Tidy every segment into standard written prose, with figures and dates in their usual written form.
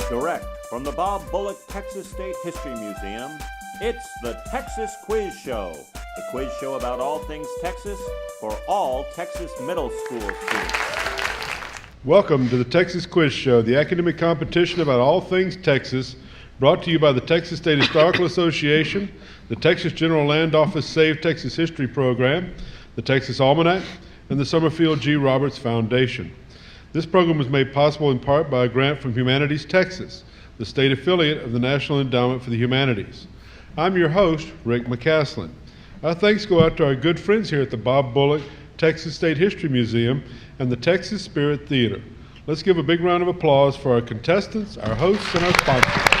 Direct from the Bob Bullock Texas State History Museum, it's the Texas Quiz Show. The quiz show about all things Texas for all Texas middle school students. Welcome to the Texas Quiz Show, the academic competition about all things Texas, brought to you by the Texas State Historical Association, the Texas General Land Office Save Texas History Program, the Texas Almanac, and the Summerfield G. Roberts Foundation. This program was made possible in part by a grant from Humanities Texas, the state affiliate of the National Endowment for the Humanities. I'm your host, Rick McCaslin. Our thanks go out to our good friends here at the Bob Bullock Texas State History Museum and the Texas Spirit Theater. Let's give a big round of applause for our contestants, our hosts, and our sponsors.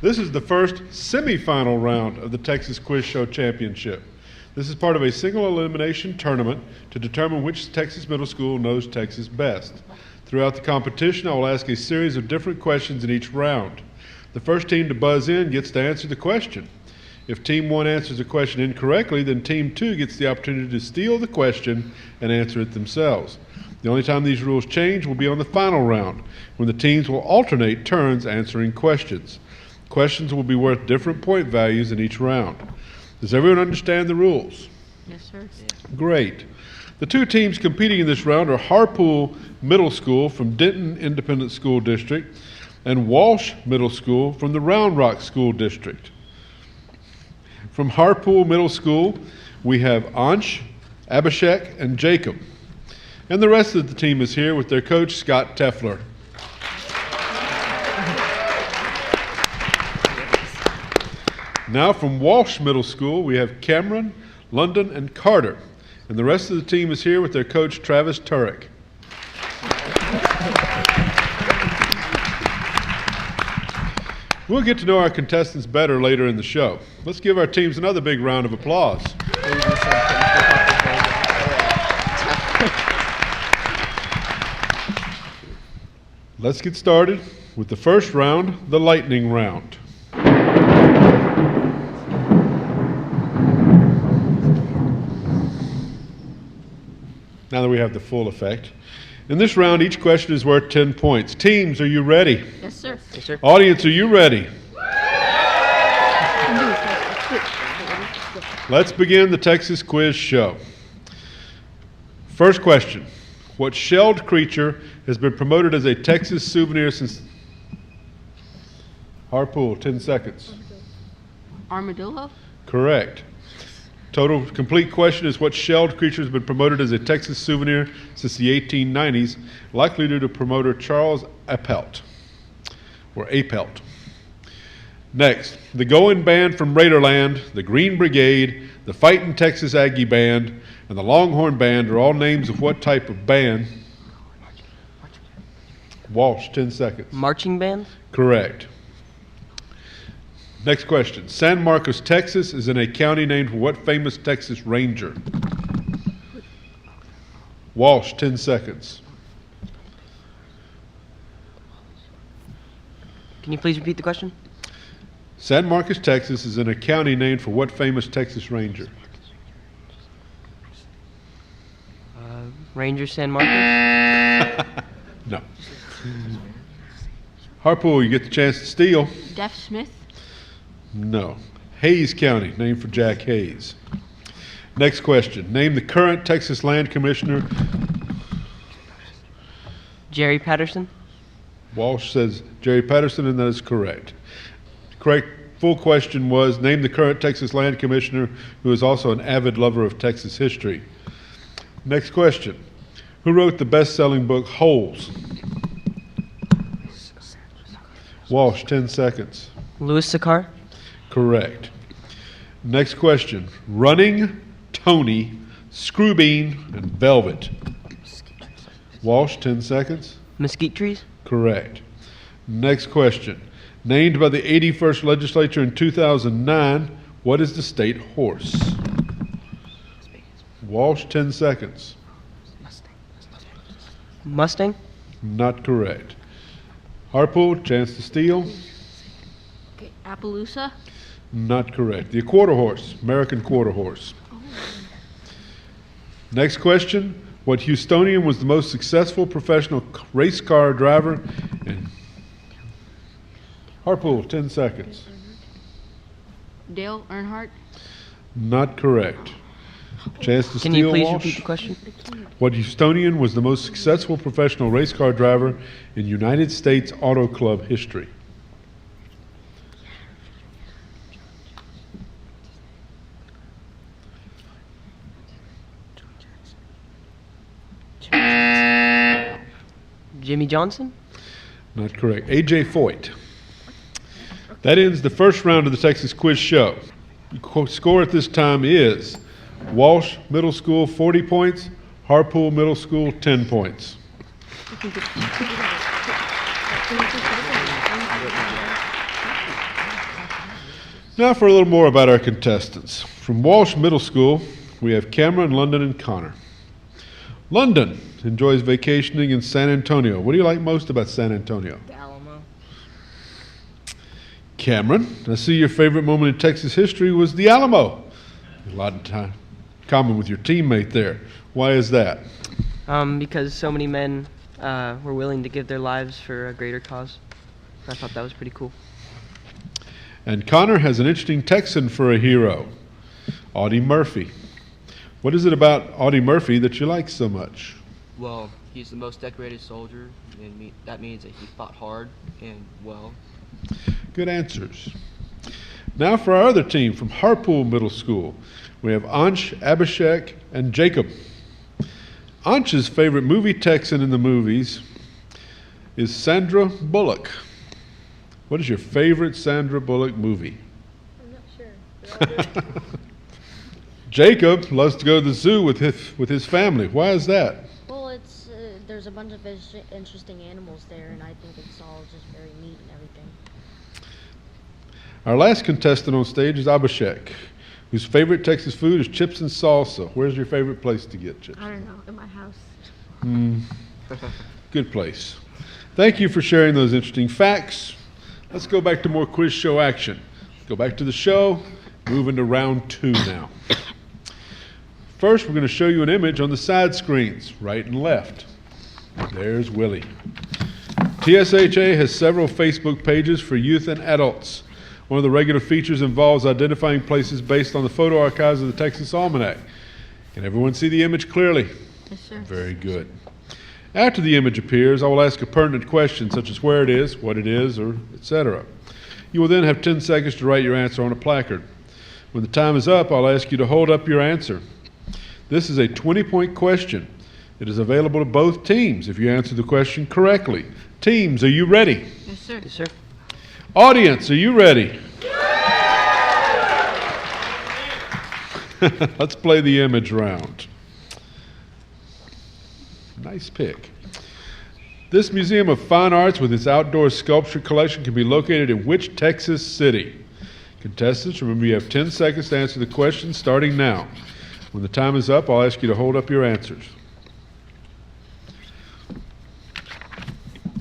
This is the first semifinal round of the Texas Quiz Show Championship. This is part of a single elimination tournament to determine which Texas middle school knows Texas best. Throughout the competition, I will ask a series of different questions in each round. The first team to buzz in gets to answer the question. If Team 1 answers a question incorrectly, then Team 2 gets the opportunity to steal the question and answer it themselves. The only time these rules change will be on the final round, when the teams will alternate turns answering questions. Questions will be worth different point values in each round. Does everyone understand the rules? Yes, sir. Great. The two teams competing in this round are Harpool Middle School from Denton Independent School District and Walsh Middle School from the Round Rock School District. From Harpool Middle School, we have Ansh, Abhishek, and Jacob. And the rest of the team is here with their coach, Scott Teffler. Now from Walsh Middle School, we have Cameron, London, and Carter. And the rest of the team is here with their coach, Travis Turek. We'll get to know our contestants better later in the show. Let's give our teams another big round of applause. Let's get started with the first round, the lightning round. Now that we have the full effect. In this round, each question is worth 10 points. Teams, are you ready? Yes, sir. Yes, sir. Audience, are you ready? Let's begin the Texas Quiz Show. First question. What shelled creature has been promoted as a Texas souvenir since... Harpool, 10 seconds. Armadillo? Correct. Total complete question is what shelled creature has been promoted as a Texas souvenir since the 1890s, likely due to promoter Charles Appelt, or Appelt. Next, the Goin' Band from Raiderland, the Green Brigade, the Fightin' Texas Aggie Band, and the Longhorn Band are all names of what type of band? Walsh, 10 seconds. Marching band? Correct. Next question. San Marcos, Texas is in a county named for what famous Texas Ranger? Walsh, 10 seconds. Can you please repeat the question? San Marcos, Texas is in a county named for what famous Texas Ranger? Ranger San Marcos? No. Harpool, you get the chance to steal. Deaf Smith? No. Hayes County, named for Jack Hayes. Next question. Name the current Texas Land Commissioner. Jerry Patterson? Walsh says Jerry Patterson, and that is correct. Correct full question was, name the current Texas Land Commissioner who is also an avid lover of Texas history. Next question. Who wrote the best-selling book, Holes? Walsh, 10 seconds. Louis Sakar? Correct. Next question. Running, Tony, Screwbean, and Velvet. Walsh, 10 seconds. Mesquite trees? Correct. Next question. Named by the 81st legislature in 2009, what is the state horse? Walsh, 10 seconds. Mustang? Not correct. Harpool, chance to steal. Okay, Appaloosa? Not correct. The quarter horse, American quarter horse. Next question. What Houstonian was the most successful professional race car driver? And Harpool, 10 seconds. Dale Earnhardt. Not correct. Chance to Can you steal, please Walsh? repeat the question? What Houstonian was the most successful professional race car driver in United States Auto Club history? Jimmy Johnson? Not correct. A.J. Foyt. That ends the first round of the Texas Quiz Show. The score at this time is Walsh Middle School 40 points, Harpool Middle School 10 points. Now for a little more about our contestants. From Walsh Middle School, we have Cameron, London, and Connor. London enjoys vacationing in San Antonio. What do you like most about San Antonio? The Alamo. Cameron, I see your favorite moment in Texas history was the Alamo. A lot of time common with your teammate there. Why is that? Because so many men were willing to give their lives for a greater cause. I thought that was pretty cool. And Connor has an interesting Texan for a hero, Audie Murphy. What is it about Audie Murphy that you like so much? Well, he's the most decorated soldier, and that means that he fought hard and well. Good answers. Now for our other team from Harpool Middle School, we have Ansh, Abhishek, and Jacob. Ansh's favorite movie Texan in the movies is Sandra Bullock. What is your favorite Sandra Bullock movie? I'm not sure. Jacob loves to go to the zoo with his family. Why is that? Well, it's there's a bunch of interesting animals there, and I think it's all just very neat and everything. Our last contestant on stage is Abhishek, whose favorite Texas food is chips and salsa. Where's your favorite place to get chips? I don't know. In my house. Good place. Thank you for sharing those interesting facts. Let's go back to more quiz show action. Go back to the show, move into round 2 now. First, we're going to show you an image on the side screens, right and left. There's Willie. TSHA has several Facebook pages for youth and adults. One of the regular features involves identifying places based on the photo archives of the Texas Almanac. Can everyone see the image clearly? Yes, sir. Very good. After the image appears, I will ask a pertinent question such as where it is, what it is, or etc. You will then have 10 seconds to write your answer on a placard. When the time is up, I'll ask you to hold up your answer. This is a 20-point question. It is available to both teams if you answer the question correctly. Teams, are you ready? Yes, sir. Yes, sir. Audience, are you ready? Let's play the image round. Nice pick. This Museum of Fine Arts with its outdoor sculpture collection can be located in which Texas city? Contestants, remember you have 10 seconds to answer the question starting now. When the time is up, I'll ask you to hold up your answers.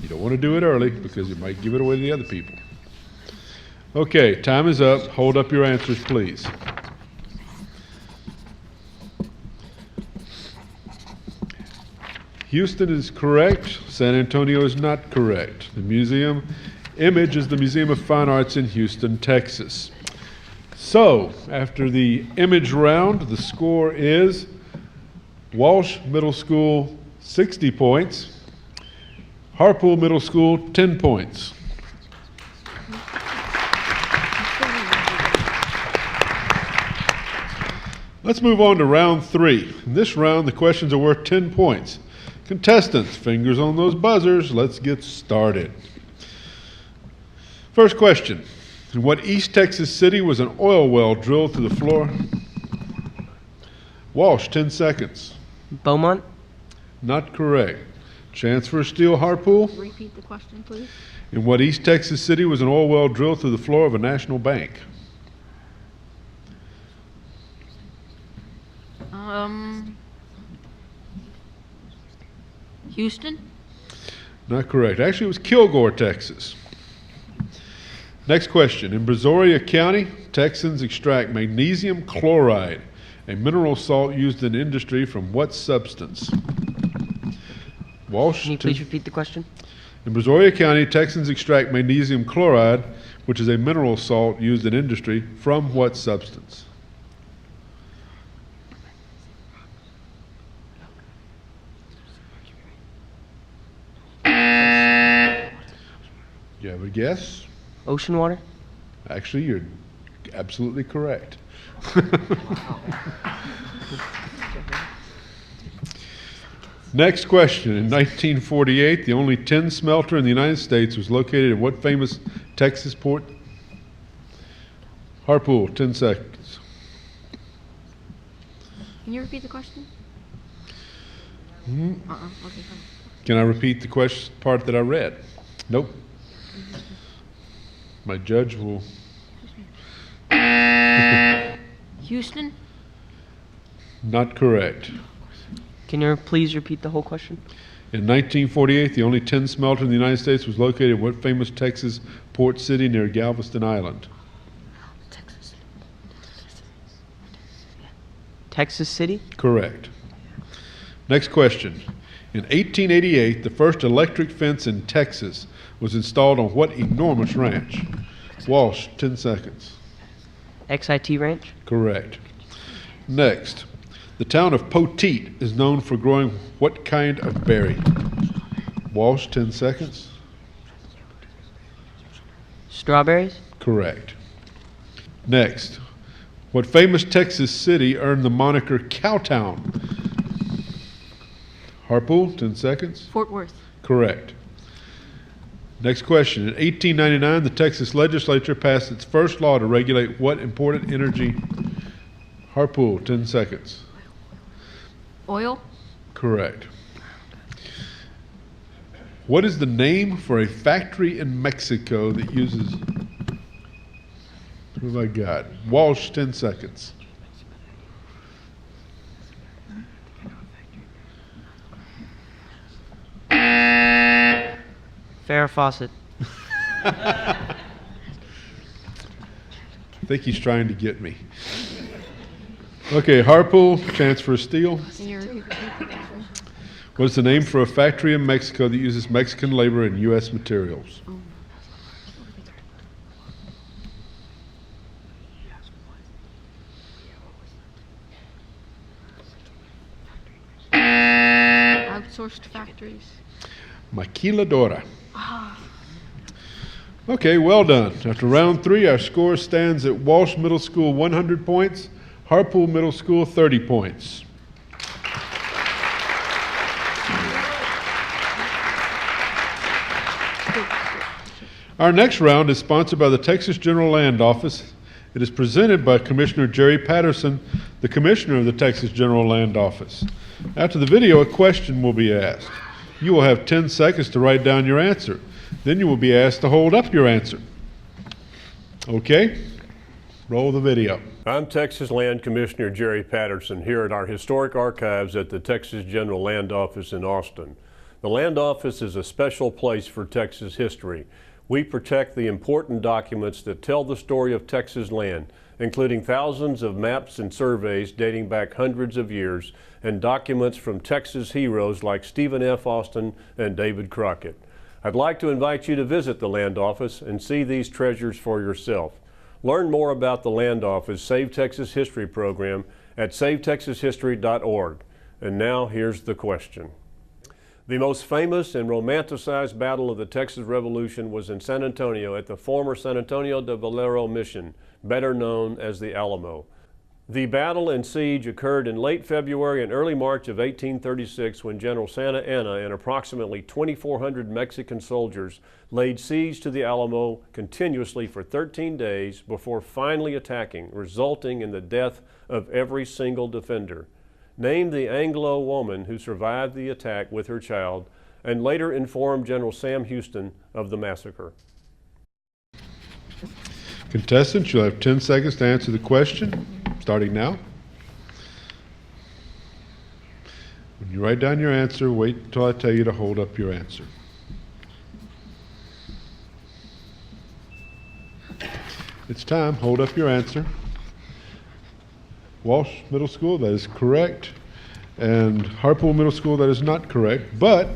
You don't want to do it early because it might give it away to the other people. Okay, time is up. Hold up your answers, please. Houston is correct. San Antonio is not correct. The museum image is the Museum of Fine Arts in Houston, Texas. So, after the image round, the score is Walsh Middle School 60 points, Harpool Middle School 10 points. Let's move on to round 3. In this round, the questions are worth 10 points. Contestants, fingers on those buzzers. Let's get started. First question. In what East Texas city was an oil well drilled through the floor? Walsh, 10 seconds. Beaumont? Not correct. Chance for a steal, Harpool. Repeat the question, please. In what East Texas city was an oil well drilled through the floor of a national bank? Houston? Not correct. Actually, it was Kilgore, Texas. Next question. In Brazoria County, Texans extract magnesium chloride A mineral salt used in industry from what substance? Walsh. Can you please repeat the question? In Brazoria County, Texans extract magnesium chloride, which is a mineral salt used in industry, from what substance? You have a guess? Ocean water? Actually, you're absolutely correct. Next question. In 1948, the only tin smelter in the United States was located in what famous Texas port? Harpool, 10 seconds. Can you repeat the question? Mhm. Okay, fine. Can I repeat the question part that I read? Nope. My judge will. Houston? Not correct. Can you please repeat the whole question? In 1948, the only tin smelter in the United States was located in what famous Texas port city near Galveston Island? Texas City? Correct. Next question. In 1888, the first electric fence in Texas was installed on what enormous ranch? Walsh, 10 seconds. XIT Ranch? Correct. Next. The town of Poteet is known for growing what kind of berry? Walsh, 10 seconds. Strawberries? Correct. Next. What famous Texas city earned the moniker Cowtown? Harpool, 10 seconds. Fort Worth. Correct. Next question. In 1899, the Texas legislature passed its first law to regulate what important energy? Harpool, 10 seconds. Oil? Correct. What is the name for a factory in Mexico that uses... Oh my God. Walsh, 10 seconds. Farrah Fawcett. I think he's trying to get me. Okay, Harpool, chance for a steal. Can you repeat the question? What is the name for a factory in Mexico that uses Mexican labor and U.S. materials? Outsourced factories. Maquiladora. Okay, well done. After round 3, our score stands at Walsh Middle School 100 points, Harpool Middle School 30 points. Our next round is sponsored by the Texas General Land Office. It is presented by Commissioner Jerry Patterson, the Commissioner of the Texas General Land Office. After the video, a question will be asked. You will have 10 seconds to write down your answer. Then you will be asked to hold up your answer. Okay? Roll the video. I'm Texas Land Commissioner Jerry Patterson here at our historic archives at the Texas General Land Office in Austin. The Land Office is a special place for Texas history. We protect the important documents that tell the story of Texas land, including thousands of maps and surveys dating back hundreds of years, and documents from Texas heroes like Stephen F. Austin and David Crockett. I'd like to invite you to visit the Land Office and see these treasures for yourself. Learn more about the Land Office Save Texas History program at savetexashistory.org. And now here's the question. The most famous and romanticized battle of the Texas Revolution was in San Antonio at the former San Antonio de Valero Mission, better known as the Alamo. The battle and siege occurred in late February and early March of 1836 when General Santa Anna and approximately 2,400 Mexican soldiers laid siege to the Alamo continuously for 13 days before finally attacking, resulting in the death of every single defender. Named the Anglo woman who survived the attack with her child, and later informed General Sam Houston of the massacre. Contestants, you'll have 10 seconds to answer the question, starting now. When you write down your answer, wait until I tell you to hold up your answer. It's time. Hold up your answer. Walsh Middle School, that is correct. And Harpool Middle School, that is not correct. But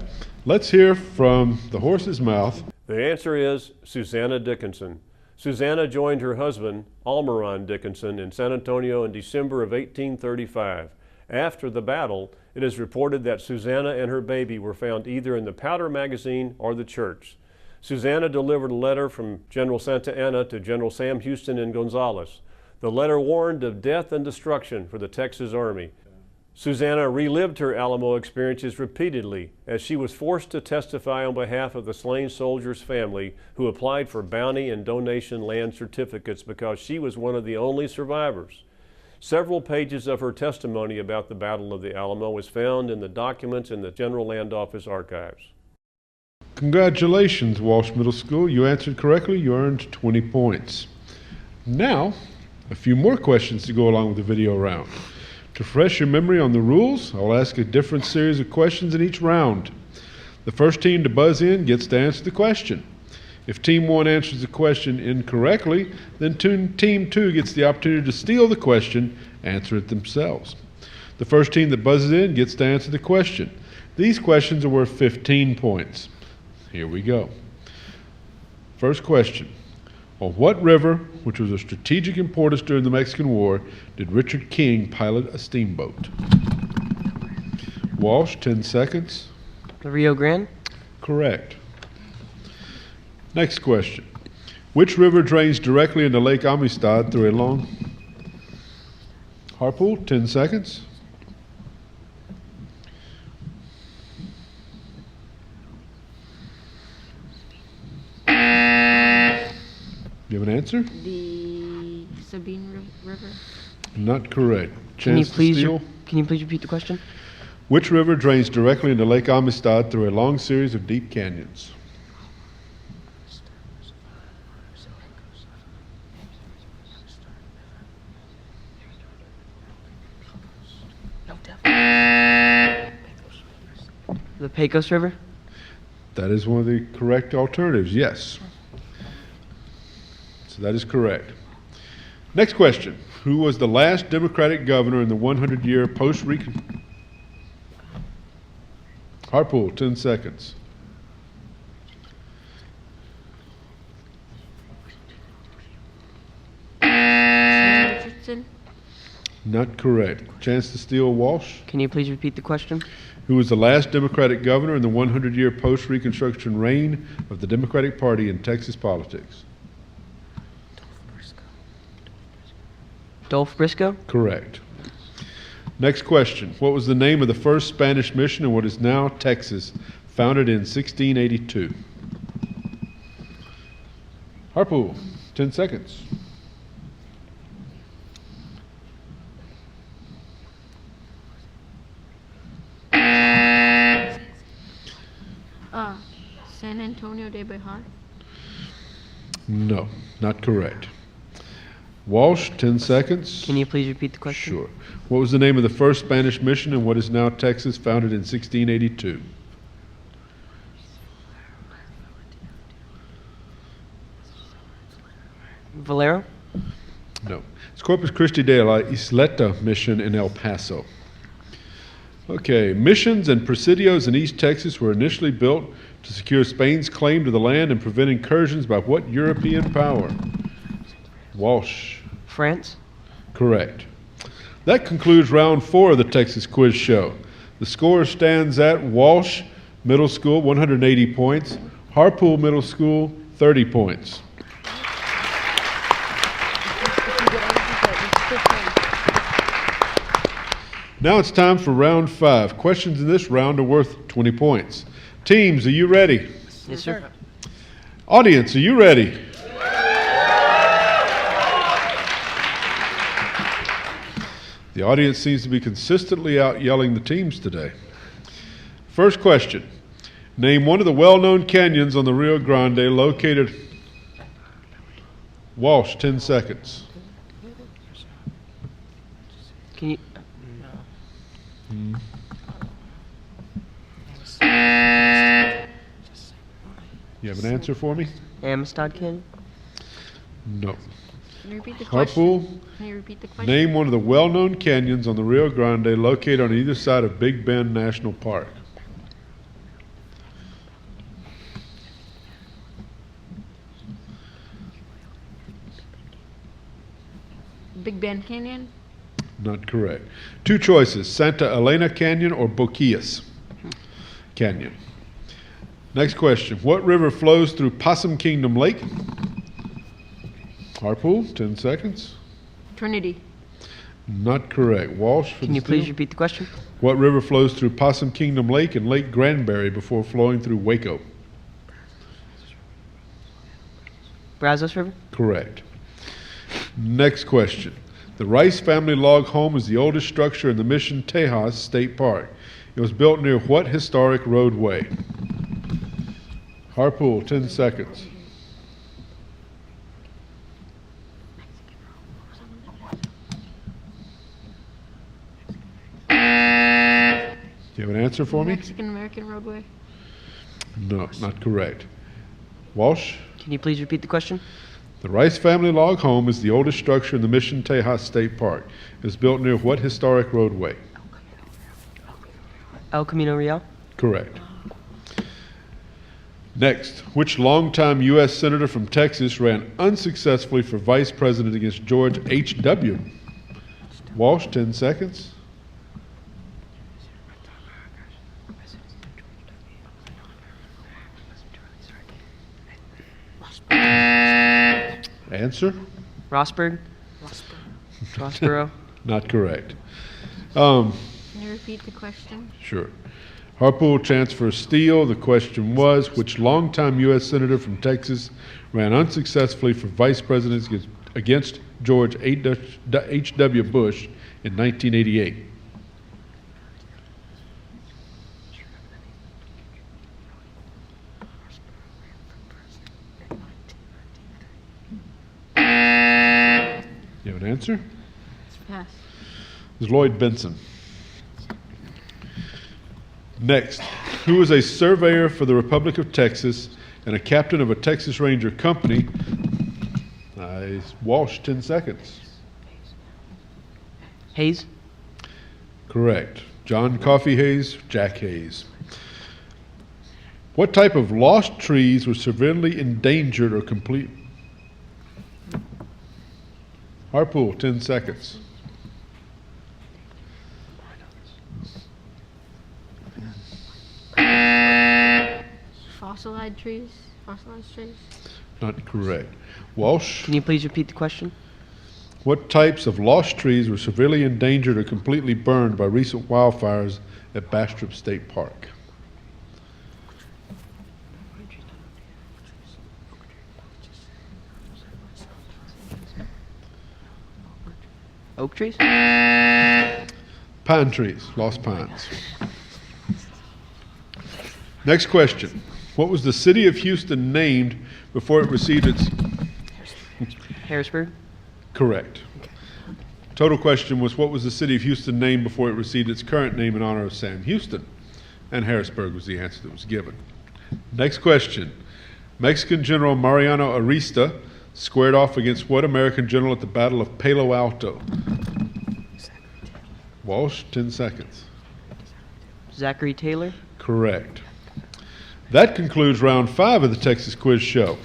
let's hear from the horse's mouth. The answer is Susanna Dickinson. Susanna joined her husband, Almiron Dickinson, in San Antonio in December of 1835. After the battle, it is reported that Susanna and her baby were found either in the powder magazine or the church. Susanna delivered a letter from General Santa Anna to General Sam Houston in Gonzales. The letter warned of death and destruction for the Texas Army. Susanna relived her Alamo experiences repeatedly as she was forced to testify on behalf of the slain soldiers' family who applied for bounty and donation land certificates because she was one of the only survivors. Several pages of her testimony about the Battle of the Alamo is found in the documents in the General Land Office archives. Congratulations, Walsh Middle School. You answered correctly. You earned 20 points. Now, a few more questions to go along with the video round. To refresh your memory on the rules, I'll ask a different series of questions in each round. The first team to buzz in gets to answer the question. If Team 1 answers the question incorrectly, then Team 2 gets the opportunity to steal the question, answer it themselves. The first team that buzzes in gets to answer the question. These questions are worth 15 points. Here we go. First question. On what river, which was of strategic importance during the Mexican War, did Richard King pilot a steamboat? Walsh, 10 seconds. The Rio Grande? Correct. Next question. Which river drains directly into Lake Amistad through a long... Harpool, 10 seconds. You have an answer? The Sabine River. Not correct. Can you Chance to please steal? repeat the question? Which river drains directly into Lake Amistad through a long series of deep canyons? The Pecos River? That is one of the correct alternatives, yes. So that is correct. Next question. Who was the last Democratic governor in the 100-year post-Recon... Harpool, 10 seconds. Richardson. Not correct. Chance to steal, Walsh. Can you please repeat the question? Who was the last Democratic governor in the 100-year post-Reconstruction reign of the Democratic Party in Texas politics? Dolph Briscoe? Correct. Next question. What was the name of the first Spanish mission in what is now Texas, founded in 1682? Harpool, 10 seconds. San Antonio de Bejar. No, not correct. Walsh, 10 seconds. Can you please repeat the question? Sure. What was the name of the first Spanish mission in what is now Texas, founded in 1682? Valero? No. It's Corpus Christi de la Isleta mission in El Paso. Okay, missions and presidios in East Texas were initially built to secure Spain's claim to the land and prevent incursions by what European power? Walsh. France? Correct. That concludes round 4 of the Texas Quiz Show. The score stands at Walsh Middle School, 180 points, Harpool Middle School, 30 points. Now it's time for round 5. Questions in this round are worth 20 points. Teams, are you ready? Yes, sir. Audience, are you ready? The audience seems to be consistently out yelling the teams today. First question. Name one of the well-known canyons on the Rio Grande located... Walsh, 10 seconds. Can you... You have an answer for me? Amistad Canyon? No. Can you repeat the question? Harpool, Can you repeat the question? name one of the well-known canyons on the Rio Grande located on either side of Big Bend National Park. Big Bend Canyon. Not correct. Two choices, Santa Elena Canyon or Boquillas Canyon. Next question. What river flows through Possum Kingdom Lake? Harpool, 10 seconds. Trinity. Not correct. Walsh for Can the you please steal. repeat the question? What river flows through Possum Kingdom Lake and Lake Granbury before flowing through Waco? Brazos River? Correct. Next question. The Rice family log home is the oldest structure in the Mission Tejas State Park. It was built near what historic roadway? Harpool, 10 seconds. Do you have an answer for me? Mexican American Roadway. No, not correct. Walsh? Can you please repeat the question? The Rice family log home is the oldest structure in the Mission Tejas State Park. It was built near what historic roadway? El Camino Real? Correct. Next, which longtime U.S. Senator from Texas ran unsuccessfully for vice president against George H.W.? Walsh, 10 seconds. Answer? Rosberg? Rossborough? Not correct. Can you repeat the question? Sure. Harpool chance for a steal. The question was, which longtime U.S. Senator from Texas ran unsuccessfully for vice president against George H.W. Bush in 1988? You have an answer? Pass. It was Lloyd Benson. Next, who was a surveyor for the Republic of Texas and a captain of a Texas Ranger company? Walsh, 10 seconds. Hayes? Correct. John Coffee Hayes, Jack Hayes. What type of lost trees were severely endangered or complete? Harpool, 10 seconds. Fossilized trees. Fossilized trees. Not correct. Walsh, Can you please repeat the question? what types of lost trees were severely endangered or completely burned by recent wildfires at Bastrop State Park? Oak trees? Pine trees, lost pines. Next question. What was the city of Houston named before it received its... Harrisburg? Correct. Total question was, what was the city of Houston named before it received its current name in honor of Sam Houston? And Harrisburg was the answer that was given. Next question. Mexican General Mariano Arista squared off against what American general at the Battle of Palo Alto? Walsh, 10 seconds. Zachary Taylor? Correct. That concludes round 5 of the Texas Quiz Show.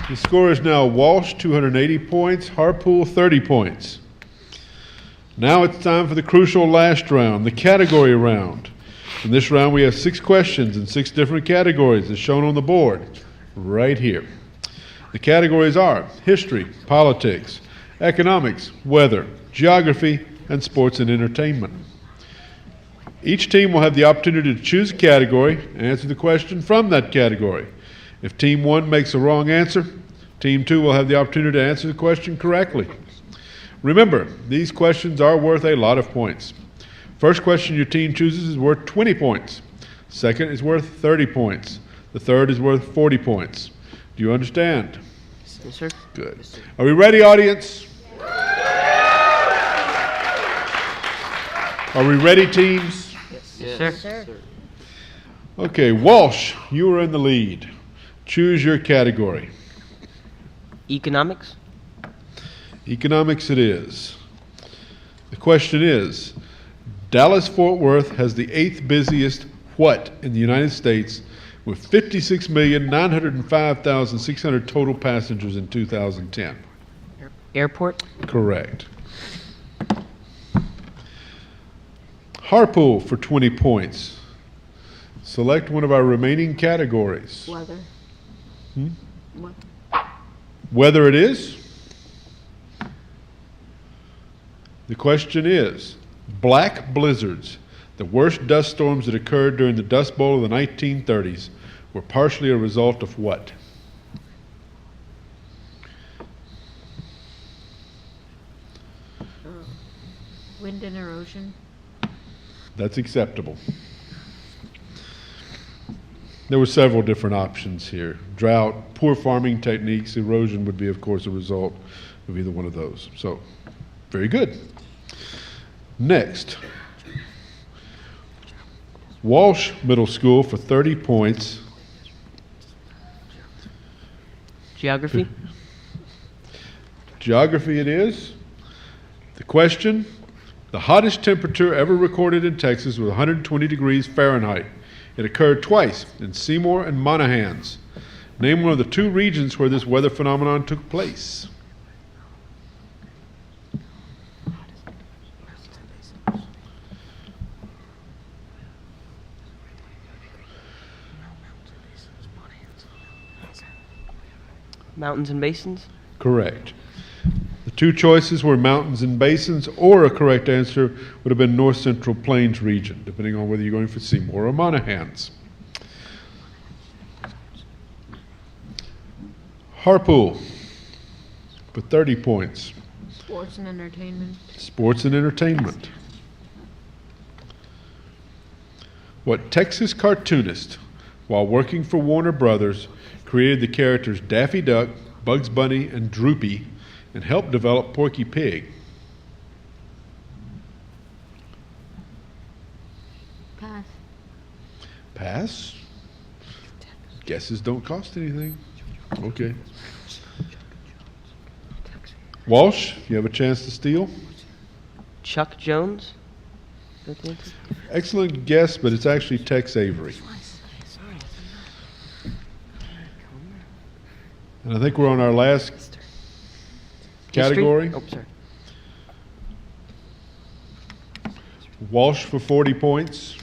The score is now Walsh, 280 points, Harpool, 30 points. Now it's time for the crucial last round, the category round. In this round, we have 6 questions in 6 different categories, as shown on the board, right here. The categories are history, politics, economics, weather, geography, and sports and entertainment. Each team will have the opportunity to choose a category and answer the question from that category. If Team 1 makes a wrong answer, Team 2 will have the opportunity to answer the question correctly. Remember, these questions are worth a lot of points. First question your team chooses is worth 20 points. Second is worth 30 points. The third is worth 40 points. Do you understand? Yes, sir. Good. Are we ready, audience? Are we ready, teams? Yes, Yes, sir. sir. Okay, Walsh, you are in the lead. Choose your category. Economics? Economics it is. The question is, Dallas-Fort Worth has the 8th busiest what in the United States with 56,905,600 total passengers in 2010? Airport? Correct. Harpool for 20 points. Select one of our remaining categories. Weather. What? Weather it is. The question is, black blizzards, the worst dust storms that occurred during the Dust Bowl of the 1930s, were partially a result of what? Wind and erosion. That's acceptable. There were several different options here. Drought, poor farming techniques, erosion would be, of course, a result of either one of those. So, very good. Next, Walsh Middle School for 30 points. Geography? Geography it is. The question, the hottest temperature ever recorded in Texas was 120 degrees Fahrenheit. It occurred twice in Seymour and Monahans. Name one of the 2 regions where this weather phenomenon took place. Mountains and basins? Correct. The 2 choices were mountains and basins, or a correct answer would have been North Central Plains region, depending on whether you're going for Seymour or Monahans. Harpool for 30 points. Sports and entertainment. Sports and entertainment. What Texas cartoonist, while working for Warner Brothers, created the characters Daffy Duck, Bugs Bunny, and Droopy, and helped develop Porky Pig? Pass. Pass? Guesses don't cost anything. Okay. Walsh, you have a chance to steal. Chuck Jones? Is that the answer? Excellent guess, but it's actually Tex Avery. And I think we're on our last category. History? Oh, sorry. Walsh for 40 points.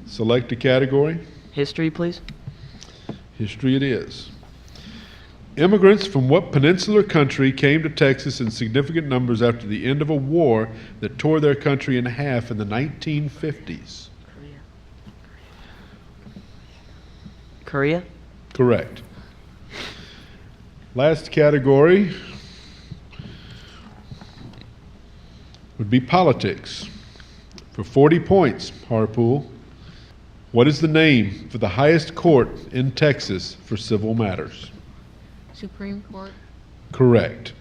Select a category. History, please. History it is. Immigrants from what peninsular country came to Texas in significant numbers after the end of a war that tore their country in half in the 1950s? Korea? Correct. Last category would be politics. For 40 points, Harpool, what is the name for the highest court in Texas for civil matters? Supreme Court. Correct.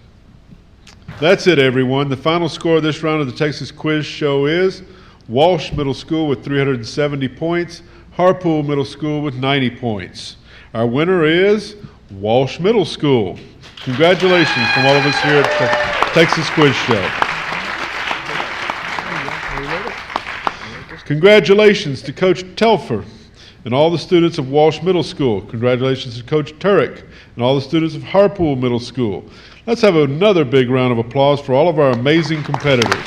That's it, everyone. The final score of this round of the Texas Quiz Show is Walsh Middle School with 370 points, Harpool Middle School with 90 points. Our winner is Walsh Middle School. Congratulations from all of us here at the Texas Quiz Show. Congratulations to Coach Telfer and all the students of Walsh Middle School. Congratulations to Coach Turek and all the students of Harpool Middle School. Let's have another big round of applause for all of our amazing competitors.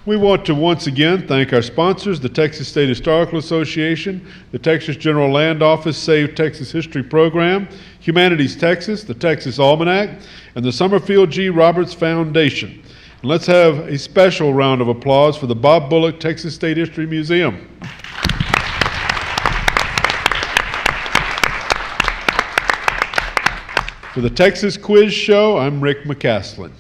We want to once again thank our sponsors, the Texas State Historical Association, the Texas General Land Office Save Texas History Program, Humanities Texas, the Texas Almanac, and the Summerfield G. Roberts Foundation. And let's have a special round of applause for the Bob Bullock Texas State History Museum. For the Texas Quiz Show, I'm Rick McCaslin.